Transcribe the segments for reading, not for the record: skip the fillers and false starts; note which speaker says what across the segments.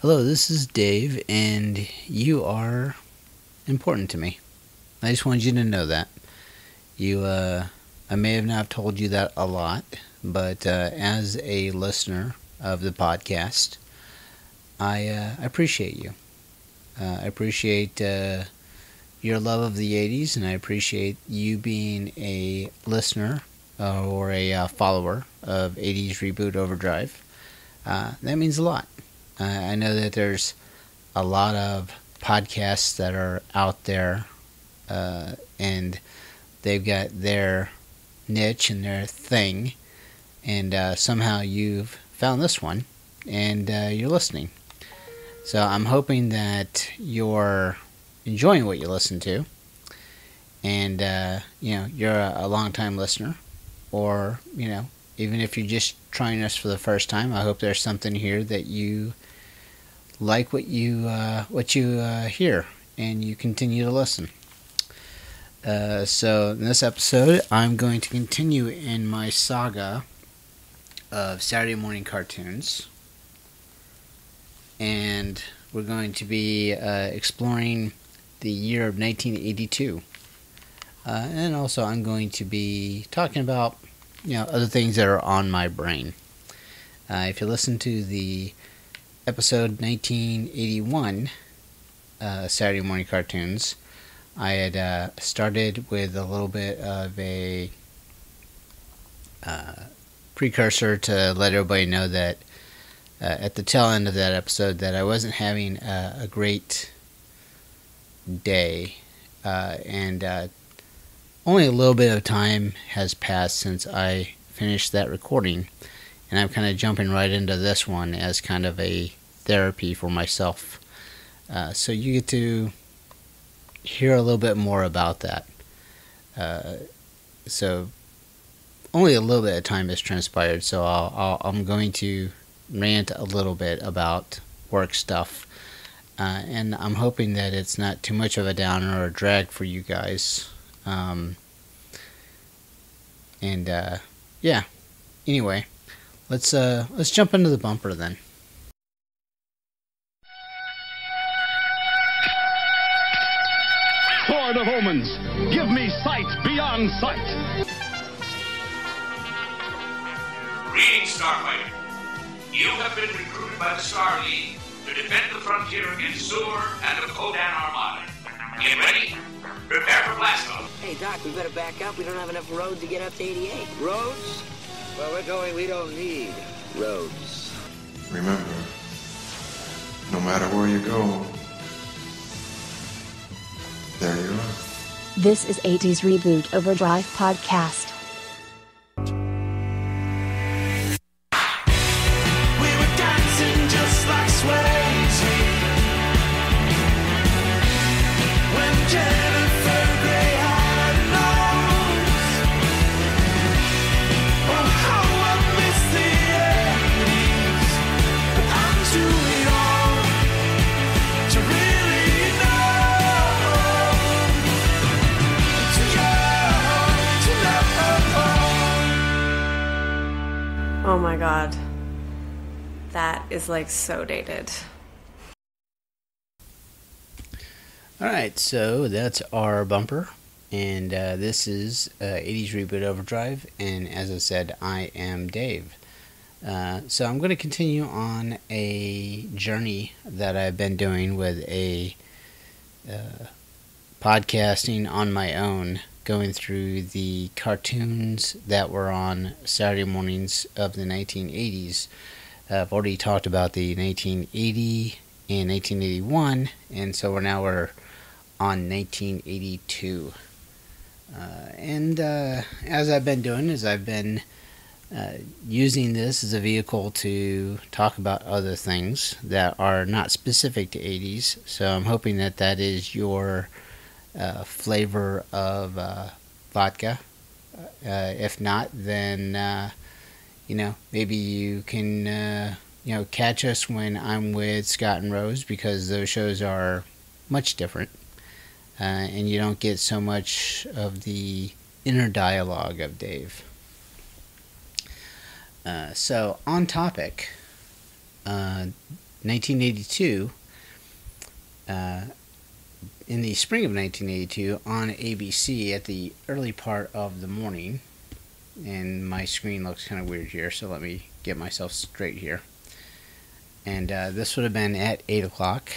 Speaker 1: Hello, this is Dave, and you are important to me. I just wanted you to know that. I may have not told you that a lot, but as a listener of the podcast, I appreciate you. I appreciate your love of the 80s, and I appreciate you being a listener or a follower of 80s Reboot Overdrive. That means a lot. I know that there's a lot of podcasts that are out there, and they've got their niche and their thing, and somehow you've found this one, and you're listening. So I'm hoping that you're enjoying what you listen to, and you're a long-time listener, or even if you're just trying us for the first time, I hope there's something here that you like what you hear, and you continue to listen. So in this episode, I'm going to continue in my saga of Saturday morning cartoons, and we're going to be exploring the year of 1982, and also I'm going to be talking about other things that are on my brain. If you listen to the episode 1981, Saturday morning cartoons, I had started with a little bit of a precursor to let everybody know that at the tail end of that episode that I wasn't having a great day, and only a little bit of time has passed since I finished that recording, and I'm kind of jumping right into this one as kind of a therapy for myself. So you get to hear a little bit more about that. So only a little bit of time has transpired, so I'm going to rant a little bit about work stuff, and I'm hoping that it's not too much of a downer or a drag for you guys. Yeah. Anyway, let's jump into the bumper then.
Speaker 2: Sword of omens, give me sight beyond sight.
Speaker 3: Greetings, Starfighter. You have been recruited by the Star League to defend the frontier against Sewer and the Kodan Armada. Get ready. Prepare for blast off.
Speaker 4: Hey, Doc, we better back up. We don't have enough road to get up to 88. Roads? Well, we're going, we don't need roads.
Speaker 5: Remember, no matter where you go, there you are.
Speaker 6: This is 80s Reboot Overdrive Podcast.
Speaker 7: We were dancing just like Swayze when Jennifer Grey had a nose. Oh, how I miss the 80s, but I'm too young to really know. Too young to know.
Speaker 8: Oh my god. That is like so dated.
Speaker 1: Alright, so that's our bumper, and this is 80s Reboot Overdrive, and as I said, I am Dave. So I'm going to continue on a journey that I've been doing with a podcasting on my own, going through the cartoons that were on Saturday mornings of the 1980s. I've already talked about the 1980 and 1981, and so we're on 1982. And as I've been doing is I've been using this as a vehicle to talk about other things that are not specific to 80s. So I'm hoping that that is your flavor of vodka. If not, then maybe you can catch us when I'm with Scott and Rose, because those shows are much different, and you don't get so much of the inner dialogue of Dave. So on topic, 1982, in the spring of 1982, on ABC at the early part of the morning, and my screen looks kind of weird here, so let me get myself straight here. And this would have been at 8 o'clock,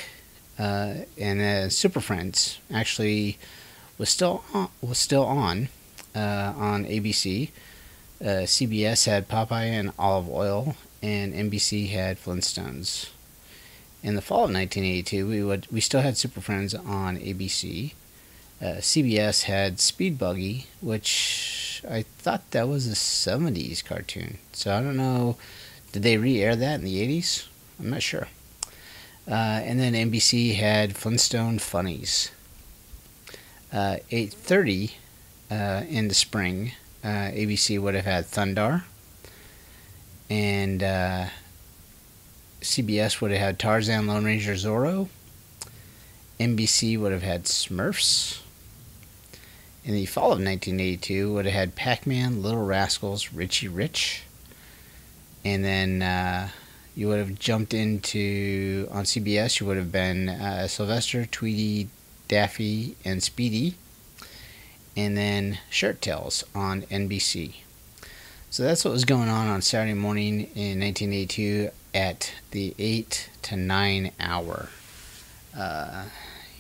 Speaker 1: and Super Friends actually was still on ABC. CBS had Popeye and Olive Oil, and NBC had Flintstones. In the fall of 1982, we still had Super Friends on ABC. CBS had Speed Buggy, which I thought that was a 70s cartoon. So I don't know, did they re-air that in the 80s? I'm not sure. And then NBC had Flintstone Funnies. 8:30 in the spring, ABC would have had Thundar, and CBS would have had Tarzan, Lone Ranger, Zorro. NBC would have had Smurfs. In the fall of 1982, would have had Pac-Man, Little Rascals, Richie Rich. And then you would have jumped into, on CBS, you would have been Sylvester, Tweety, Daffy, and Speedy. And then Shirt Tails on NBC. So that's what was going on Saturday morning in 1982 at the 8 to 9 hour.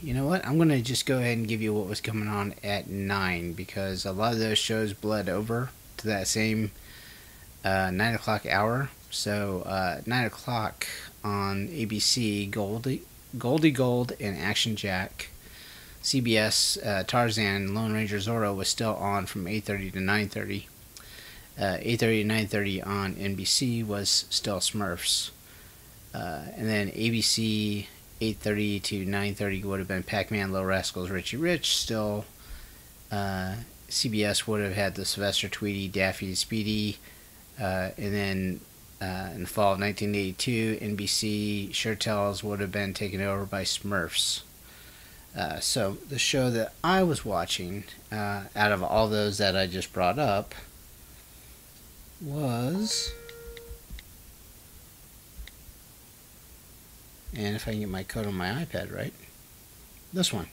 Speaker 1: You know what? I'm going to just go ahead and give you what was coming on at 9, because a lot of those shows bled over to that same 9 o'clock hour. So 9 o'clock on ABC, Goldie Gold and Action Jack. CBS, Tarzan, Lone Ranger, Zorro was still on from 8:30 to 9:30. 8:30 to 9:30 on NBC was still Smurfs. And then ABC, 8:30 to 9:30 would have been Pac-Man, Little Rascals, Richie Rich. Still, CBS would have had the Sylvester, Tweety, Daffy, Speedy. And then in the fall of 1982, NBC, Shirt Tails would have been taken over by Smurfs. So the show that I was watching, out of all those that I just brought up, was, and if I can get my code on my iPad right, this one.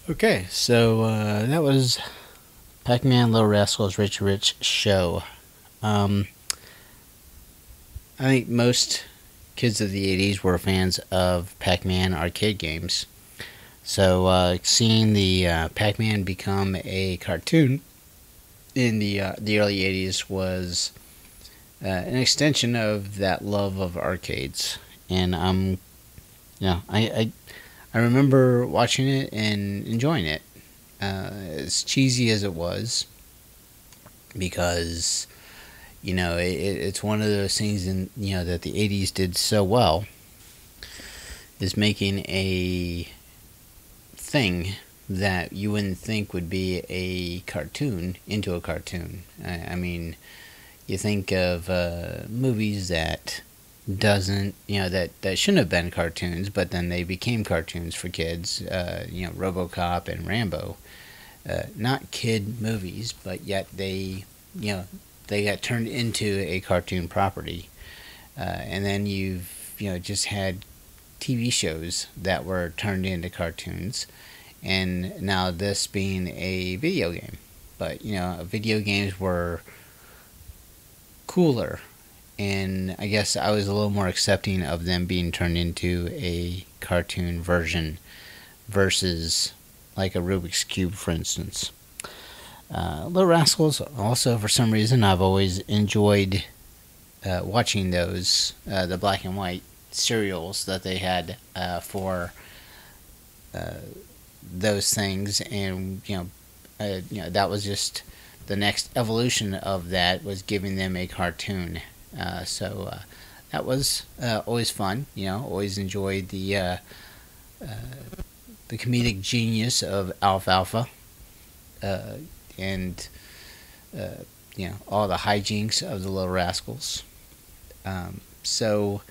Speaker 1: Okay, so that was Pac-Man, Little Rascals, Richie Rich show. I think most kids of the 80s were fans of Pac-Man arcade games. So seeing the Pac-Man become a cartoon in the early 80s was an extension of that love of arcades. And I remember watching it and enjoying it, as cheesy as it was, because, it's one of those things that the 80s did so well, is making a thing that you wouldn't think would be a cartoon into a cartoon. I mean, you think of movies that that shouldn't have been cartoons, but then they became cartoons for kids. RoboCop and Rambo, not kid movies, but yet they got turned into a cartoon property. And then you've just had TV shows that were turned into cartoons, and now this being a video game. but video games were cooler, and I guess I was a little more accepting of them being turned into a cartoon version versus like a Rubik's Cube, for instance. Little Rascals, also for some reason, I've always enjoyed watching those, the black and white serials that they had for those things, and that was just the next evolution of that, was giving them a cartoon. So that was always fun. Always enjoyed the comedic genius of Alfalfa, and all the hijinks of the Little Rascals. So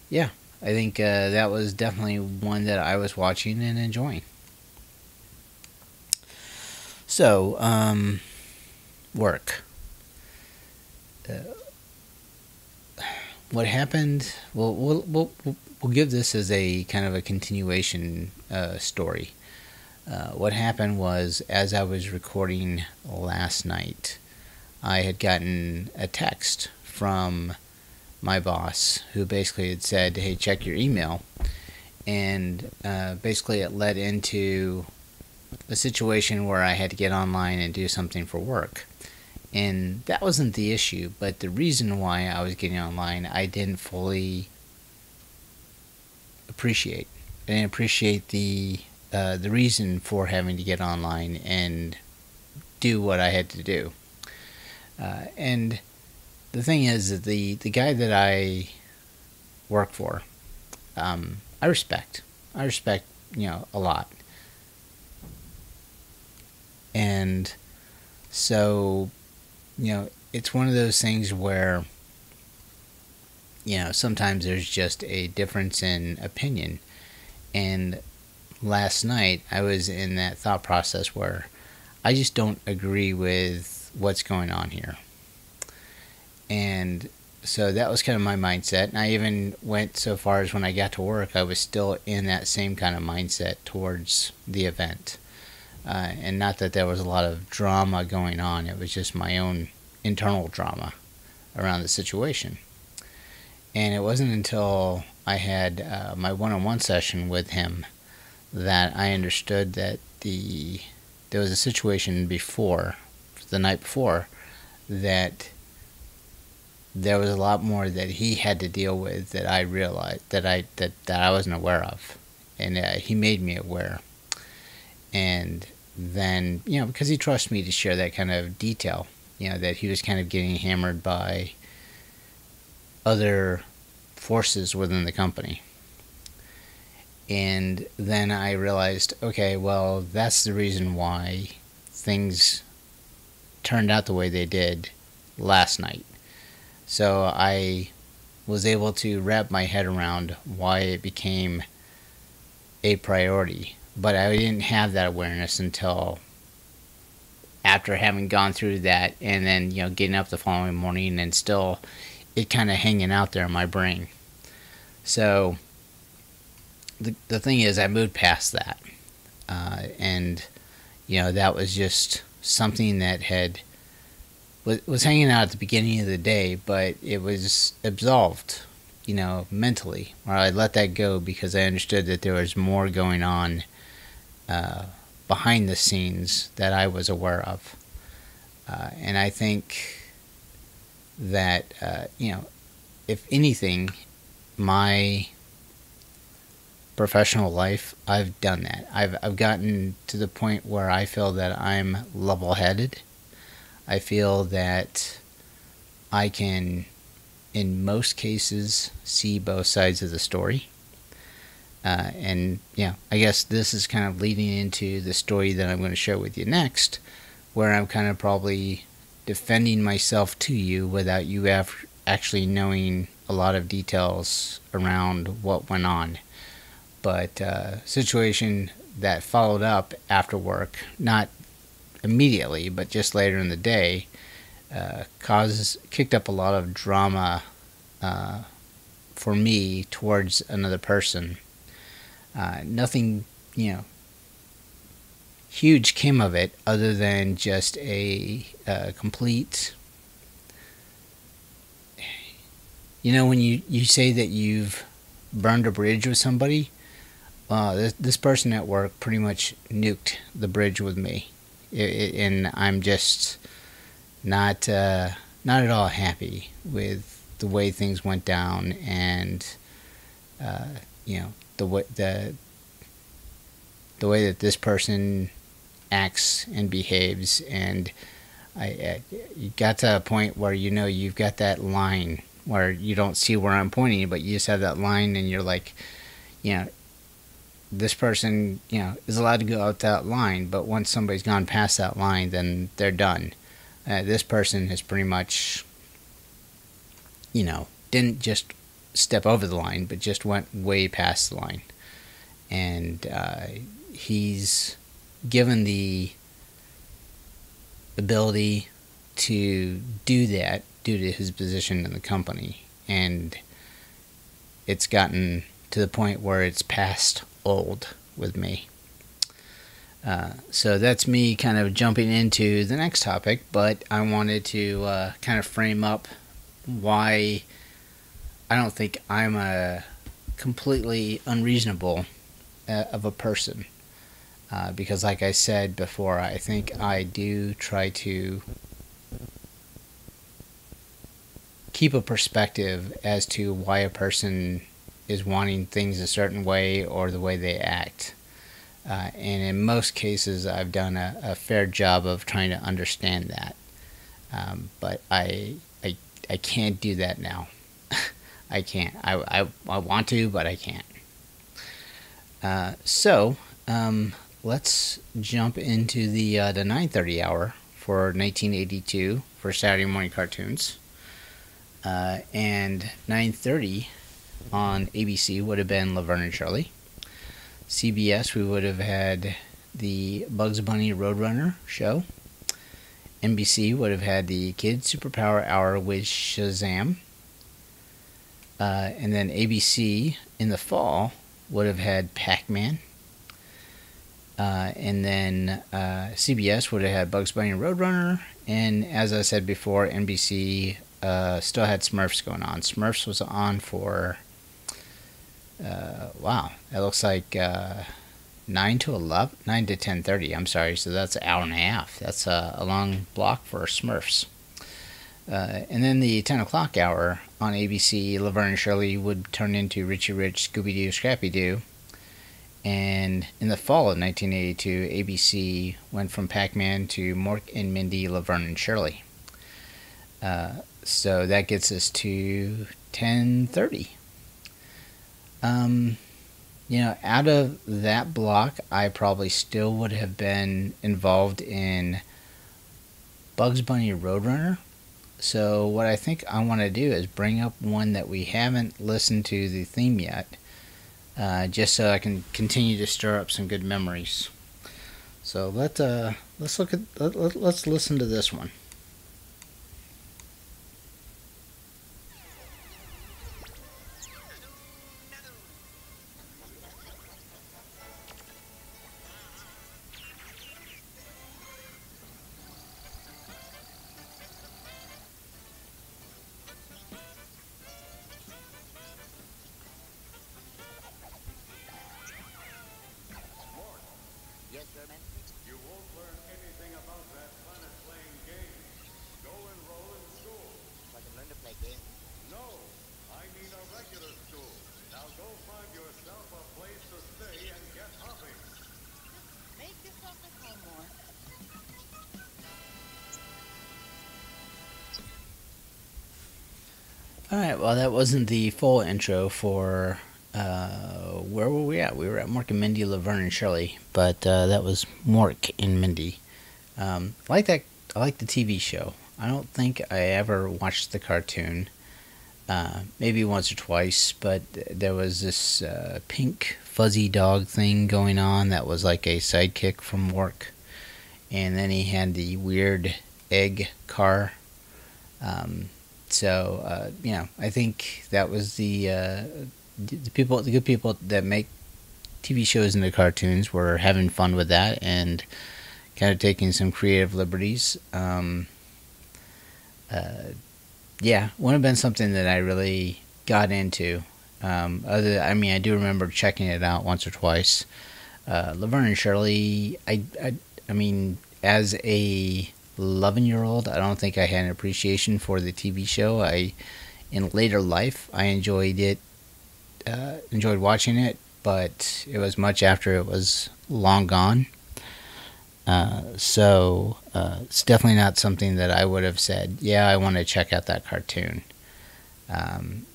Speaker 1: yeah, I think that was definitely one that I was watching and enjoying. So work. What happened? Well, we'll give this as a kind of a continuation story. What happened was, as I was recording last night, I had gotten a text from my boss, who basically had said, "Hey, check your email," and basically it led into a situation where I had to get online and do something for work. And that wasn't the issue, but the reason why I was getting online, I didn't fully appreciate. I didn't appreciate the reason for having to get online and do what I had to do. And the thing is that the guy that I work for, I respect. I respect, a lot. And so, it's one of those things where, sometimes there's just a difference in opinion. And last night, I was in that thought process where I just don't agree with what's going on here. And so that was kind of my mindset. And I even went so far as, when I got to work, I was still in that same kind of mindset towards the event. And not that there was a lot of drama going on. It was just my own internal drama around the situation. And it wasn't until I had my one-on-one session with him that I understood that there was a situation before, the night before, that there was a lot more that he had to deal with that I realized that I wasn't aware of, and he made me aware. And then, because he trusts me to share that kind of detail, that he was kind of getting hammered by other forces within the company. And then I realized, okay, well, that's the reason why things turned out the way they did last night. So I was able to wrap my head around why it became a priority. But I didn't have that awareness until after having gone through that, and then, getting up the following morning and still it kind of hanging out there in my brain. So the thing is, I moved past that. And, that was just something that was hanging out at the beginning of the day, but it was absolved, mentally, or I let that go because I understood that there was more going on behind the scenes that I was aware of. And I think that, if anything, my professional life, I've done that. I've gotten to the point where I feel that I'm level-headed. I feel that I can, in most cases, see both sides of the story. And I guess this is kind of leading into the story that I'm going to share with you next, where I'm kind of probably defending myself to you without you actually knowing a lot of details around what went on. But situation that followed up after work, not immediately, but just later in the day, kicked up a lot of drama for me towards another person. Nothing, huge came of it other than just a complete. When you say that you've burned a bridge with somebody, this person at work pretty much nuked the bridge with me, and I'm just not at all happy with the way things went down, and the way that this person acts and behaves, and you got to a point where you've got that line where you don't see where I'm pointing, but you just have that line, and you're like, this person, is allowed to go out that line, but once somebody's gone past that line, then they're done. This person has pretty much, didn't just step over the line, but just went way past the line. And he's given the ability to do that due to his position in the company, and it's gotten to the point where it's past old with me. So that's me kind of jumping into the next topic, but I wanted to kind of frame up why I don't think I'm a completely unreasonable of a person. Because like I said before, I think I do try to keep a perspective as to why a person is wanting things a certain way or the way they act. And in most cases, I've done a fair job of trying to understand that. But I can't do that now. I can't. I want to, but I can't. So let's jump into the 9:30 hour for 1982 for Saturday morning cartoons. And 9:30 on ABC would have been Laverne and Shirley. CBS, we would have had the Bugs Bunny Roadrunner show. NBC would have had the Kids Superpower Hour with Shazam. And then ABC in the fall would have had Pac-Man. And then CBS would have had Bugs Bunny and Roadrunner. And as I said before, NBC still had Smurfs going on. Smurfs was on for, it looks like 9 to 10:30. I'm sorry, so that's an hour and a half. That's a long block for Smurfs. And then the 10 o'clock hour on ABC, Laverne and Shirley would turn into Richie Rich, Scooby-Doo, Scrappy-Doo. And in the fall of 1982, ABC went from Pac-Man to Mork and Mindy, Laverne and Shirley. So that gets us to 10:30. Out of that block, I probably still would have been involved in Bugs Bunny Roadrunner. So what I think I want to do is bring up one that we haven't listened to the theme yet, just so I can continue to stir up some good memories. So let's listen to this one.
Speaker 2: You won't learn anything about that planet playing games. Go enroll in school.
Speaker 4: So I can learn to play games.
Speaker 2: No, I mean a regular school. Now go find yourself a place to stay and get hopping.
Speaker 9: Make yourself at home more.
Speaker 1: Alright, well that wasn't the full intro for, where were we at? We were at Mork and Mindy, Laverne and Shirley, but that was Mork and Mindy. I like the TV show. I don't think I ever watched the cartoon, maybe once or twice, but there was this pink fuzzy dog thing going on that was like a sidekick from Mork, and then he had the weird egg car. I think that was the good people that make TV shows into cartoons. We're having fun with that and kind of taking some creative liberties. Yeah, wouldn't have been something that I really got into. I do remember checking it out once or twice. Laverne and Shirley, I mean, as a 11-year-old, I don't think I had an appreciation for the TV show. In later life, I enjoyed it, enjoyed watching it, but it was much after it was long gone. So it's definitely not something that I would have said, yeah, I want to check out that cartoon.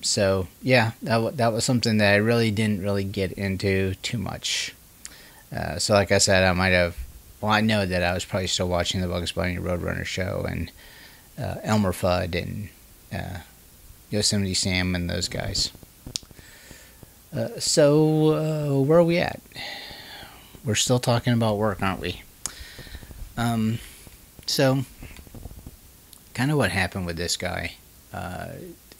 Speaker 1: So yeah, that was something that I really didn't really get into too much. So like I said, I know that I was probably still watching the Bugs Bunny Roadrunner show and Elmer Fudd and Yosemite Sam and those guys. So where are we at? We're still talking about work, aren't we? So kind of what happened with this guy,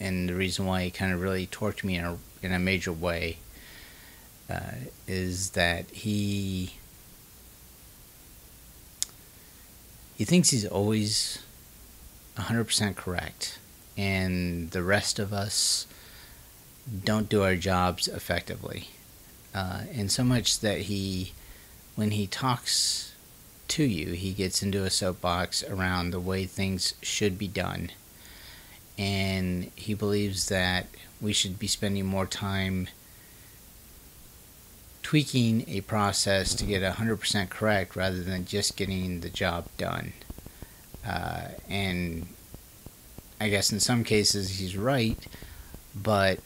Speaker 1: and the reason why he kind of really torqued me in a major way, is that he thinks he's always 100% correct, and the rest of us don't do our jobs effectively. And so much that when he talks to you, he gets into a soapbox around the way things should be done. And he believes that we should be spending more time tweaking a process to get 100% correct rather than just getting the job done. And I guess in some cases he's right, but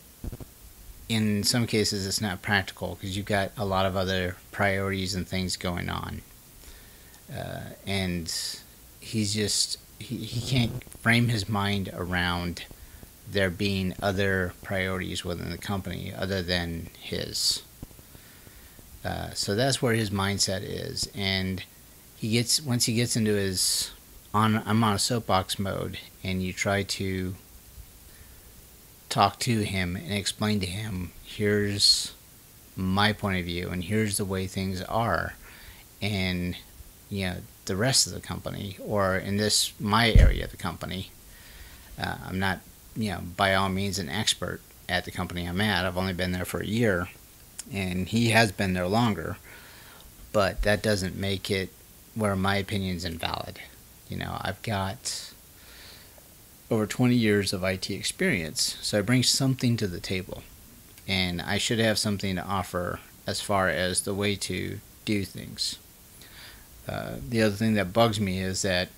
Speaker 1: in some cases it's not practical because you've got a lot of other priorities and things going on. And he's just, he can't frame his mind around there being other priorities within the company other than his. So that's where his mindset is, and once he gets into his I'm on a soapbox mode, and you try to talk to him and explain to him, here's my point of view, and here's the way things are, and the rest of the company, or in my area of the company, I'm not by all means an expert at the company I'm at. I've only been there for a year, and he has been there longer, but that doesn't make it where my opinion's invalid. I've got over 20 years of IT experience, so I bring something to the table, and I should have something to offer as far as the way to do things. The other thing that bugs me is that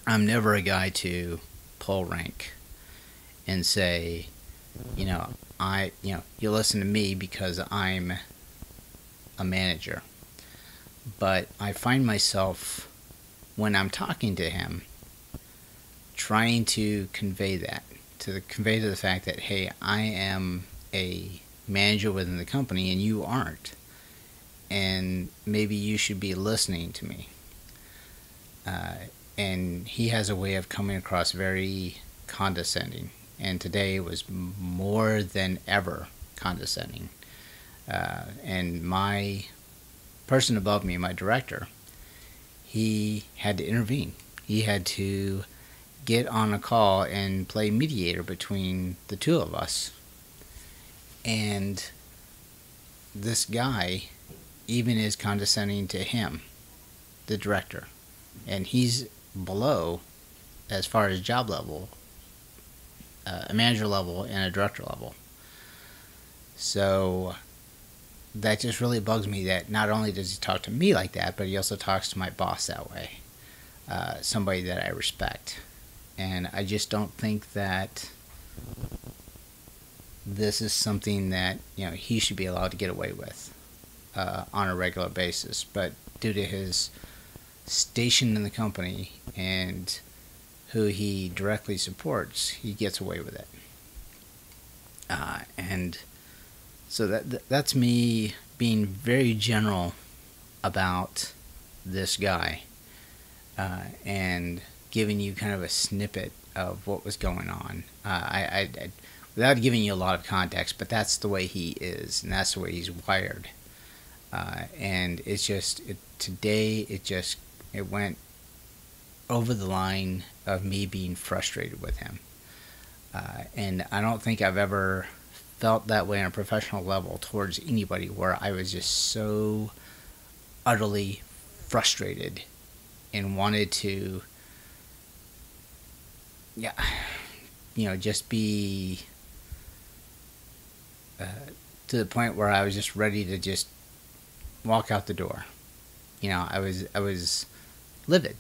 Speaker 1: I'm never a guy to pull rank and say, you listen to me because I'm a manager. But I find myself, when I'm talking to him, trying to convey to the fact that, hey, I am a manager within the company and you aren't. And maybe you should be listening to me. And he has a way of coming across very condescending. And today was more than ever condescending. And my person above me, my director, he had to intervene. He had to get on a call and play mediator between the two of us. And this guy even is condescending to him, the director. And he's below, as far as job level, a manager level and a director level. So that just really bugs me that not only does he talk to me like that, but he also talks to my boss that way. Somebody that I respect. And I just don't think that this is something that he should be allowed to get away with on a regular basis. But due to his station in the company and who he directly supports, he gets away with it. And so that's me being very general about this guy, and giving you kind of a snippet of what was going on. without giving you a lot of context, but that's the way he is, and that's the way he's wired. And it's just today. It went over the line of me being frustrated with him, and I don't think I've ever felt that way on a professional level towards anybody, where I was just so utterly frustrated and wanted to, just be to the point where I was just ready to just walk out the door. I was livid,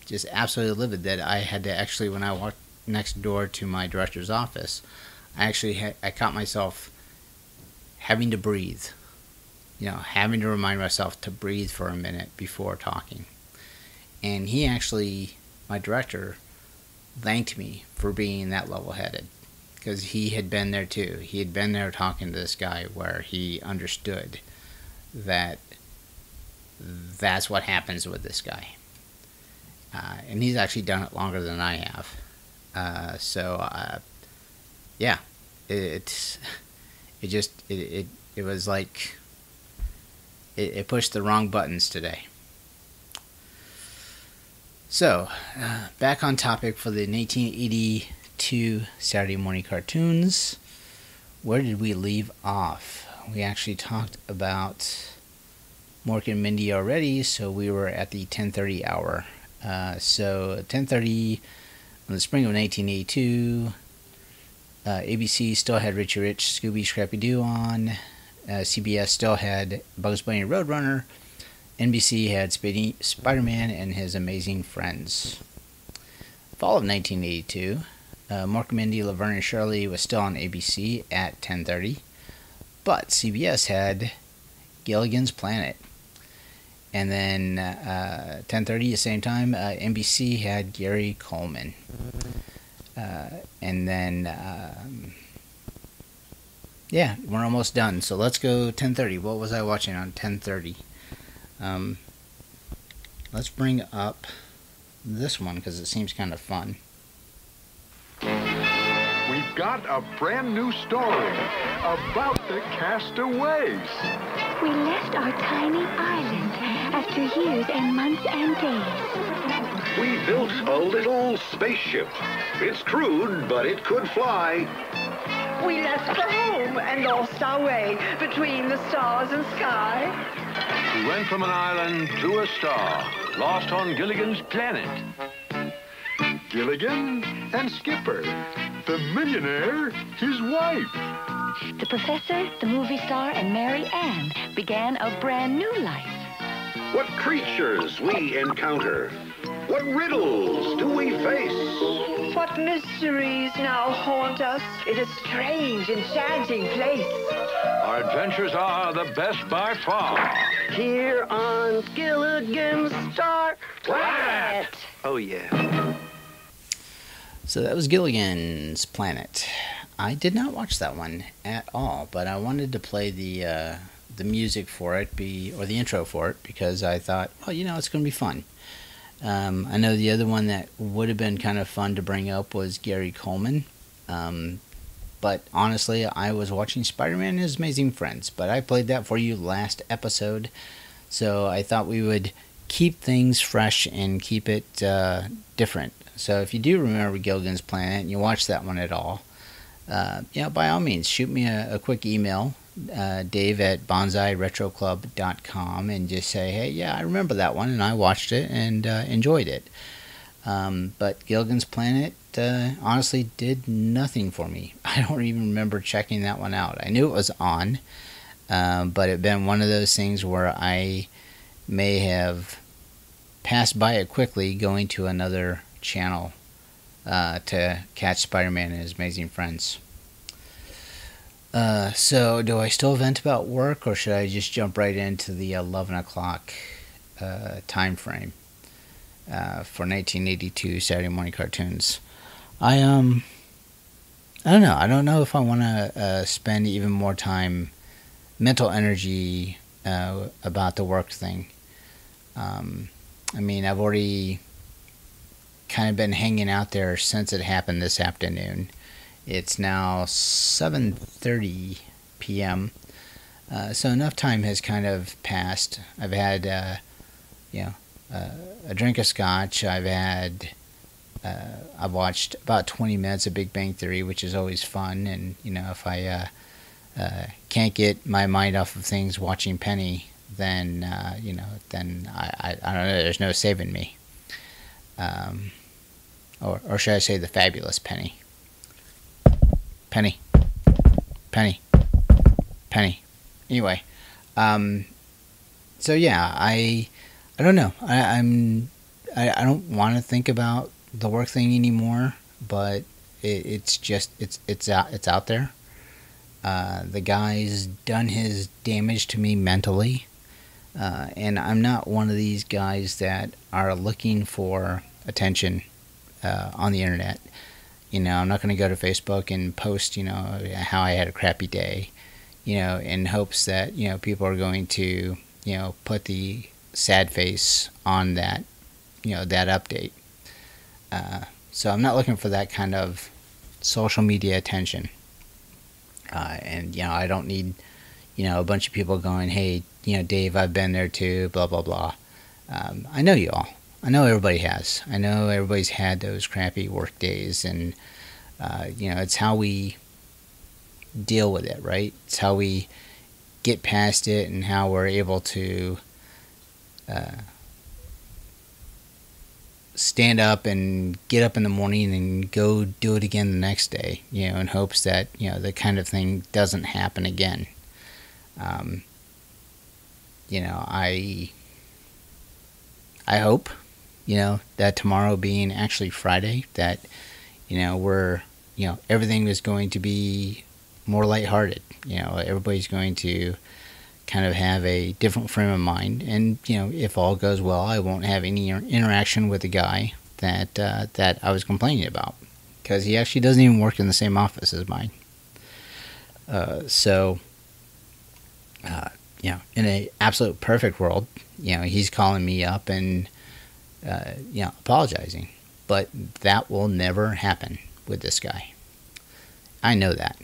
Speaker 1: just absolutely livid, that I had to actually, when I walked next door to my director's office, I caught myself having to breathe, having to remind myself to breathe for a minute before talking. And he actually, my director, thanked me for being that level-headed, because he had been there too. He had been there talking to this guy where he understood that that's what happens with this guy. And he's actually done it longer than I have. Yeah, it was like it pushed the wrong buttons today. So, back on topic for the 1982 Saturday morning cartoons. Where did we leave off? We actually talked about Mork and Mindy already, so we were at the 10:30 hour. So 10:30 in the spring of 1982, ABC still had Richie Rich, Scooby, Scrappy-Doo on. CBS still had Bugs Bunny, Roadrunner. NBC had Spider-Man and His Amazing Friends. Fall of 1982, Mork and Mindy, Laverne and Shirley was still on ABC at 10:30, but CBS had Gilligan's Planet. And then 10:30 the same time, NBC had Gary Coleman. And then, we're almost done. So let's go 10:30. What was I watching on 10:30? Let's bring up this one because it seems kind of fun.
Speaker 2: We've got a brand new story about the castaways.
Speaker 10: We left our tiny island after years and months and days.
Speaker 3: We built a little spaceship. It's crude, but it could fly.
Speaker 9: We left home and lost our way between the stars and sky.
Speaker 2: We went from an island to a star, lost on Gilligan's Planet. Gilligan and Skipper, the millionaire, his wife.
Speaker 10: The professor, the movie star, and Mary Ann began a brand new life.
Speaker 3: What creatures we encounter. What riddles do we face?
Speaker 9: What mysteries now haunt us in a strange, enchanting place.
Speaker 2: Our adventures are the best by far.
Speaker 4: Here on Gilligan's Star Planet.
Speaker 2: Oh, yeah.
Speaker 1: So that was Gilligan's Planet. I did not watch that one at all, but I wanted to play the music for it, or the intro for it, because I thought, well, it's going to be fun. I know the other one that would have been kind of fun to bring up was Gary Coleman. But honestly, I was watching Spider-Man and His Amazing Friends, but I played that for you last episode, so I thought we would keep things fresh and keep it different. So if you do remember Gilligan's Planet and you watched that one at all, by all means, shoot me a quick email, Dave at bonsairetroclub.com, and just say, hey, yeah, I remember that one, and I watched it and enjoyed it. But Gilligan's Planet honestly did nothing for me. I don't even remember checking that one out. I knew it was on, but it had been one of those things where I may have passed by it quickly going to another channel to catch Spider-Man and His Amazing Friends. So do I still vent about work, or should I just jump right into the 11 o'clock time frame for 1982 Saturday morning cartoons? I don't know. I don't know if I want to spend even more time, mental energy about the work thing. I've already kind of been hanging out there since it happened this afternoon, It's now 7:30 p.m. So enough time has kind of passed. I've had, a drink of scotch. I've watched about 20 minutes of Big Bang Theory, which is always fun. And if I can't get my mind off of things watching Penny, then then I don't know. There's no saving me. Or should I say the fabulous Penny? Penny. Anyway, so yeah, I don't know. I don't want to think about the work thing anymore, but it's out there. The guy's done his damage to me mentally, and I'm not one of these guys that are looking for attention on the internet. I'm not going to go to Facebook and post, how I had a crappy day, in hopes that, people are going to, put the sad face on that, that update. So I'm not looking for that kind of social media attention. And, I don't need, a bunch of people going, hey, Dave, I've been there too, blah, blah, blah. I know you all. I know everybody has. I know everybody's had those crappy work days, and it's how we deal with it, right? It's how we get past it, and how we're able to stand up and get up in the morning and go do it again the next day, in hopes that the kind of thing doesn't happen again. I hope, that tomorrow being actually Friday, that, everything is going to be more lighthearted. Everybody's going to kind of have a different frame of mind. And, if all goes well, I won't have any interaction with the guy that I was complaining about. Because he actually doesn't even work in the same office as mine. In an absolute perfect world, he's calling me up and, apologizing. But that will never happen with this guy. I know that.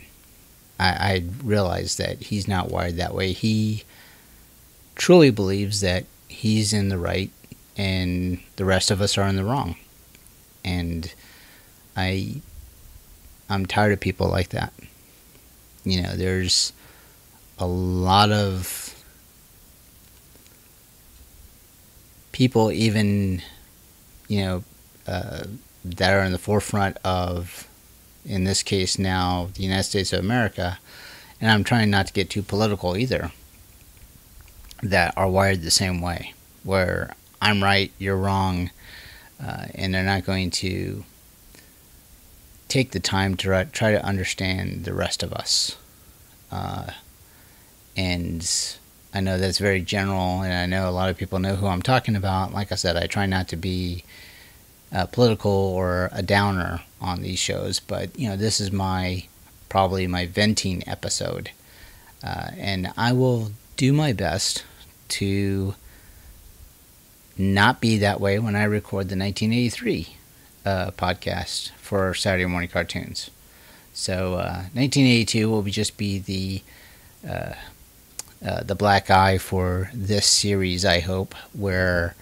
Speaker 1: I realize that he's not wired that way. He truly believes that he's in the right and the rest of us are in the wrong. And I'm tired of people like that. There's a lot of people, even that are in the forefront of, in this case now, the United States of America, and I'm trying not to get too political either, that are wired the same way, where I'm right, you're wrong, and they're not going to take the time to try to understand the rest of us. And I know that's very general, and I know a lot of people know who I'm talking about. Like I said, I try not to be political or a downer on these shows, but this is probably my venting episode, and I will do my best to not be that way when I record the 1983 podcast for Saturday Morning Cartoons. So 1982 will just be the black eye for this series, I hope, where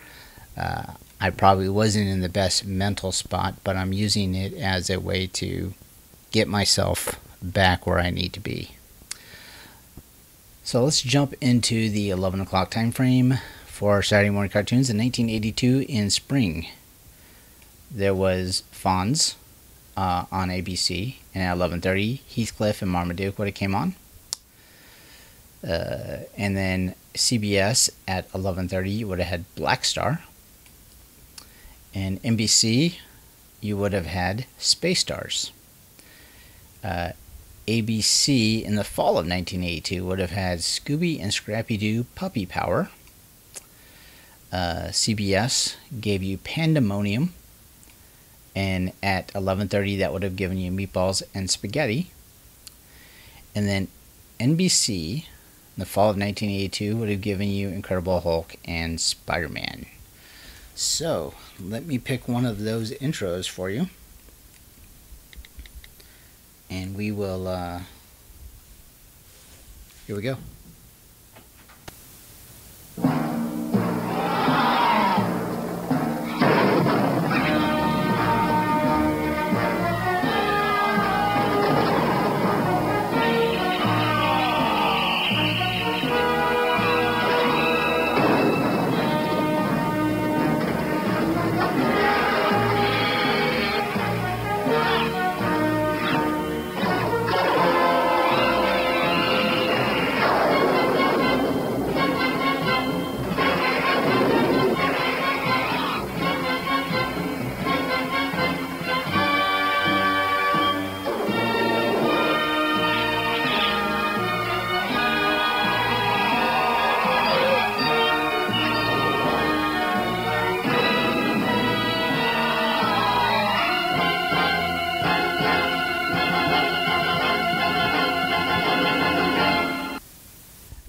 Speaker 1: I probably wasn't in the best mental spot, but I'm using it as a way to get myself back where I need to be. So let's jump into the 11 o'clock time frame for Saturday Morning Cartoons in 1982 in spring. There was Fonz on ABC, and at 11:30, Heathcliff and Marmaduke would have came on. And then CBS at 11:30, you would have had Black Star. And NBC, you would have had Space Stars. ABC in the fall of 1982 would have had Scooby and Scrappy-Doo Puppy Power. CBS gave you Pandemonium. And at 11:30, that would have given you Meatballs and Spaghetti. And then NBC, in the fall of 1982, would have given you Incredible Hulk and Spider-Man. So, let me pick one of those intros for you. we will, here we go.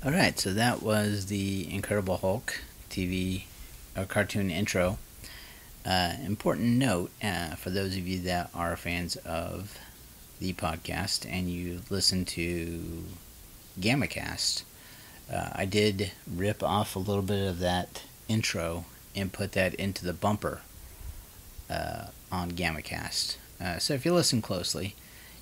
Speaker 1: Alright, so that was the Incredible Hulk TV or cartoon intro. Important note for those of you that are fans of the podcast and you listen to GammaCast, I did rip off a little bit of that intro and put that into the bumper on GammaCast. So if you listen closely,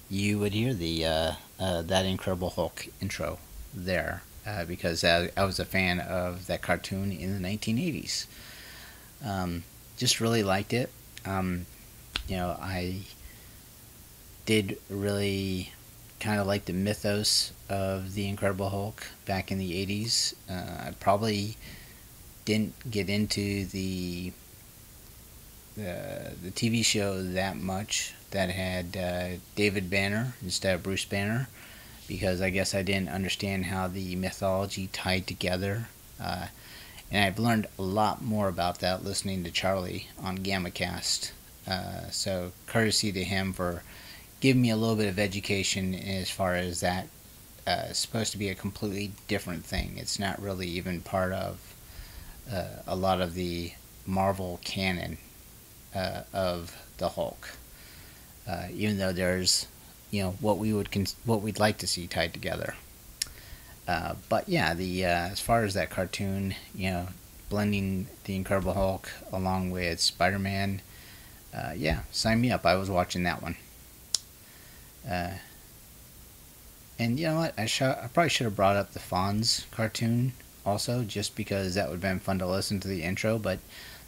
Speaker 1: you would hear the that Incredible Hulk intro there. Because I was a fan of that cartoon in the 1980s. Just really liked it. I did really kind of like the mythos of the Incredible Hulk back in the 80s. I probably didn't get into the TV show that much that had David Banner instead of Bruce Banner, because I guess I didn't understand how the mythology tied together. And I've learned a lot more about that listening to Charlie on GammaCast. So courtesy to him for giving me a little bit of education as far as that it's supposed to be a completely different thing. It's not really even part of a lot of the Marvel canon of the Hulk. Even though there's what we'd like to see tied together. But yeah, as far as that cartoon, blending the Incredible Hulk along with Spider-Man, sign me up. I was watching that one. And you know what? I probably should have brought up the Fonz cartoon also, just because that would have been fun to listen to the intro. But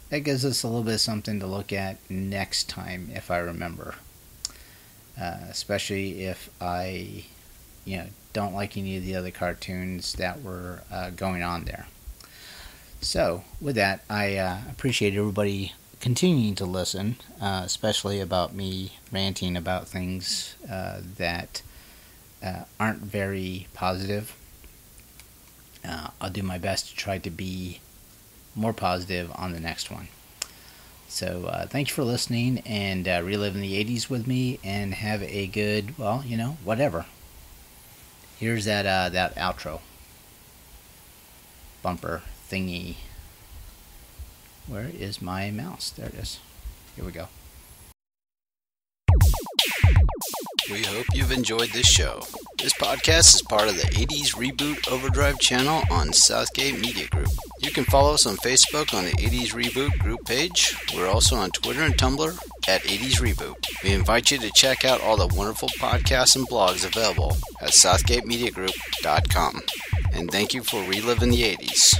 Speaker 1: that gives us a little bit of something to look at next time if I remember. Especially if I, don't like any of the other cartoons that were going on there. So, with that, I appreciate everybody continuing to listen, especially about me ranting about things that aren't very positive. I'll do my best to try to be more positive on the next one. So thank you for listening and reliving the 80s with me, and have a good, whatever. Here's that outro. Bumper thingy. Where is my mouse? There it is. Here we go.
Speaker 11: We hope you've enjoyed this show. This podcast is part of the 80s Reboot Overdrive channel on Southgate Media Group. You can follow us on Facebook on the 80s Reboot group page. We're also on Twitter and Tumblr at 80s Reboot. We invite you to check out all the wonderful podcasts and blogs available at southgatemediagroup.com. And thank you for reliving the 80s.